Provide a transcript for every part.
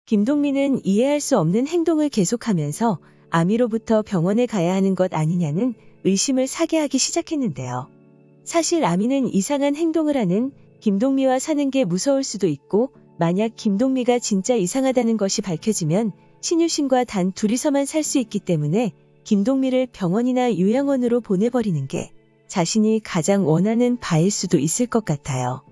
김동민은 이해할 수 없는 행동을 계속하면서 아미로부터 병원에 가야 하는 것 아니냐는 의심을 사게 하기 시작했는데요. 사실 아미는 이상한 행동을 하는 김동미와 사는 게 무서울 수도 있고, 만약 김동미가 진짜 이상하다는 것이 밝혀지면 신유신과 단 둘이서만 살 수 있기 때문에 김동미를 병원이나 요양원으로 보내버리는 게 자신이 가장 원하는 바일 수도 있을 것 같아요.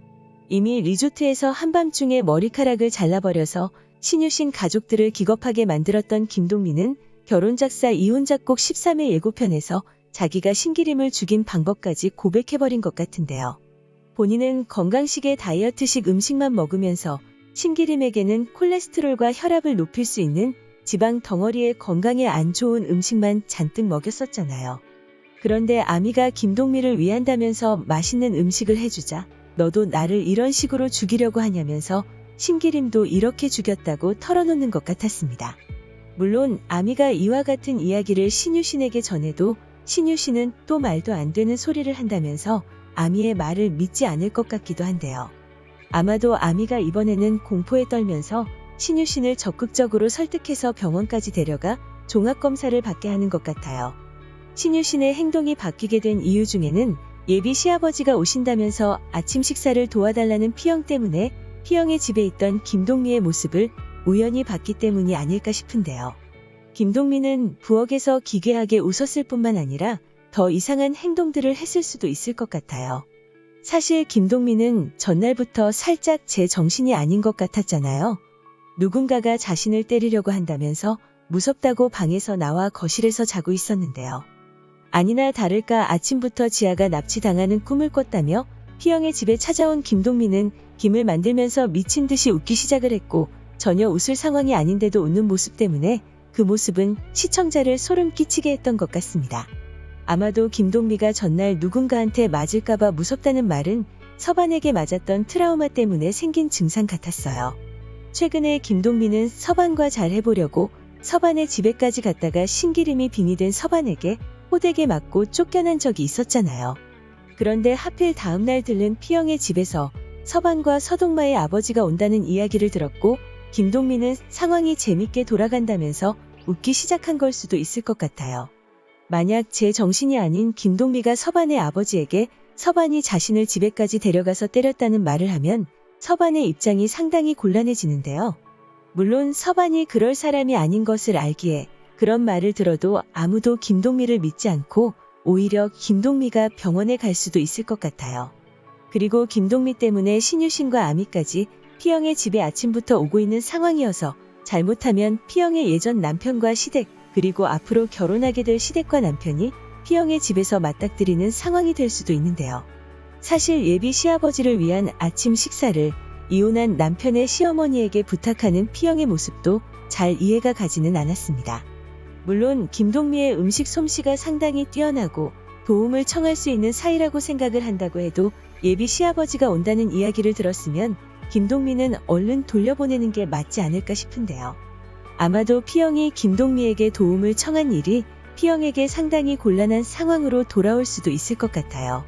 이미 리조트에서 한밤중에 머리카락을 잘라버려서 신유신 가족들을 기겁하게 만들었던 김동민은 결혼작사 이혼작곡 13회 예고편에서 자기가 신기림을 죽인 방법까지 고백해버린 것 같은데요. 본인은 건강식의 다이어트식 음식만 먹으면서 신기림에게는 콜레스테롤과 혈압을 높일 수 있는 지방 덩어리의 건강에 안 좋은 음식만 잔뜩 먹였었잖아요. 그런데 아미가 김동미를 위한다면서 맛있는 음식을 해주자 너도 나를 이런 식으로 죽이려고 하냐면서 신기림도 이렇게 죽였다고 털어놓는 것 같았습니다. 물론 아미가 이와 같은 이야기를 신유신에게 전해도 신유신은 또 말도 안 되는 소리를 한다면서 아미의 말을 믿지 않을 것 같기도 한데요. 아마도 아미가 이번에는 공포에 떨면서 신유신을 적극적으로 설득해서 병원까지 데려가 종합검사를 받게 하는 것 같아요. 신유신의 행동이 바뀌게 된 이유 중에는 예비 시아버지가 오신다면서 아침 식사를 도와달라는 피영 때문에 피영의 집에 있던 김동미의 모습을 우연히 봤기 때문이 아닐까 싶은데요. 김동미는 부엌에서 기괴하게 웃었을 뿐만 아니라 더 이상한 행동들을 했을 수도 있을 것 같아요. 사실 김동미는 전날부터 살짝 제 정신이 아닌 것 같았잖아요. 누군가가 자신을 때리려고 한다면서 무섭다고 방에서 나와 거실에서 자고 있었는데요. 아니나 다를까 아침부터 지아가 납치당하는 꿈을 꿨다며 피영의 집에 찾아온 김동민은 김을 만들면서 미친 듯이 웃기 시작을 했고, 전혀 웃을 상황이 아닌데도 웃는 모습 때문에 그 모습은 시청자를 소름 끼치게 했던 것 같습니다. 아마도 김동미가 전날 누군가한테 맞을까봐 무섭다는 말은 서반에게 맞았던 트라우마 때문에 생긴 증상 같았어요. 최근에 김동미는 서반과 잘 해보려고 서반의 집에까지 갔다가 신기림이 빙의된 서반에게 호되게 맞고 쫓겨난 적이 있었잖아요. 그런데 하필 다음날 들른 피영의 집에서 서반과 서동마의 아버지가 온다는 이야기를 들었고, 김동미는 상황이 재밌게 돌아간다면서 웃기 시작한 걸 수도 있을 것 같아요. 만약 제 정신이 아닌 김동미가 서반의 아버지에게 서반이 자신을 집에까지 데려가서 때렸다는 말을 하면 서반의 입장이 상당히 곤란해지는데요. 물론 서반이 그럴 사람이 아닌 것을 알기에 그런 말을 들어도 아무도 김동미를 믿지 않고 오히려 김동미가 병원에 갈 수도 있을 것 같아요. 그리고 김동미 때문에 신유신과 아미까지 피영의 집에 아침부터 오고 있는 상황이어서 잘못하면 피영의 예전 남편과 시댁, 그리고 앞으로 결혼하게 될 시댁과 남편이 피영의 집에서 맞닥뜨리는 상황이 될 수도 있는데요. 사실 예비 시아버지를 위한 아침 식사를 이혼한 남편의 시어머니에게 부탁하는 피영의 모습도 잘 이해가 가지는 않았습니다. 물론 김동미의 음식 솜씨가 상당히 뛰어나고 도움을 청할 수 있는 사이라고 생각을 한다고 해도 예비 시아버지가 온다는 이야기를 들었으면 김동미는 얼른 돌려보내는 게 맞지 않을까 싶은데요. 아마도 피영이 김동미에게 도움을 청한 일이 피영에게 상당히 곤란한 상황으로 돌아올 수도 있을 것 같아요.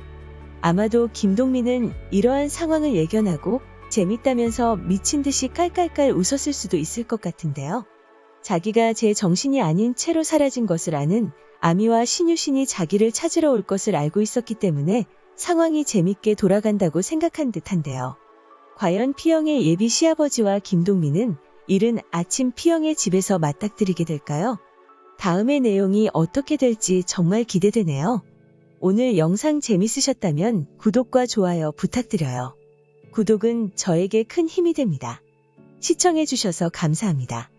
아마도 김동미는 이러한 상황을 예견하고 재밌다면서 미친 듯이 깔깔깔 웃었을 수도 있을 것 같은데요. 자기가 제 정신이 아닌 채로 사라진 것을 아는 아미와 신유신이 자기를 찾으러 올 것을 알고 있었기 때문에 상황이 재밌게 돌아간다고 생각한 듯한데요. 과연 피영의 예비 시아버지와 김동민은 이른 아침 피영의 집에서 맞닥뜨리게 될까요? 다음의 내용이 어떻게 될지 정말 기대되네요. 오늘 영상 재밌으셨다면 구독과 좋아요 부탁드려요. 구독은 저에게 큰 힘이 됩니다. 시청해주셔서 감사합니다.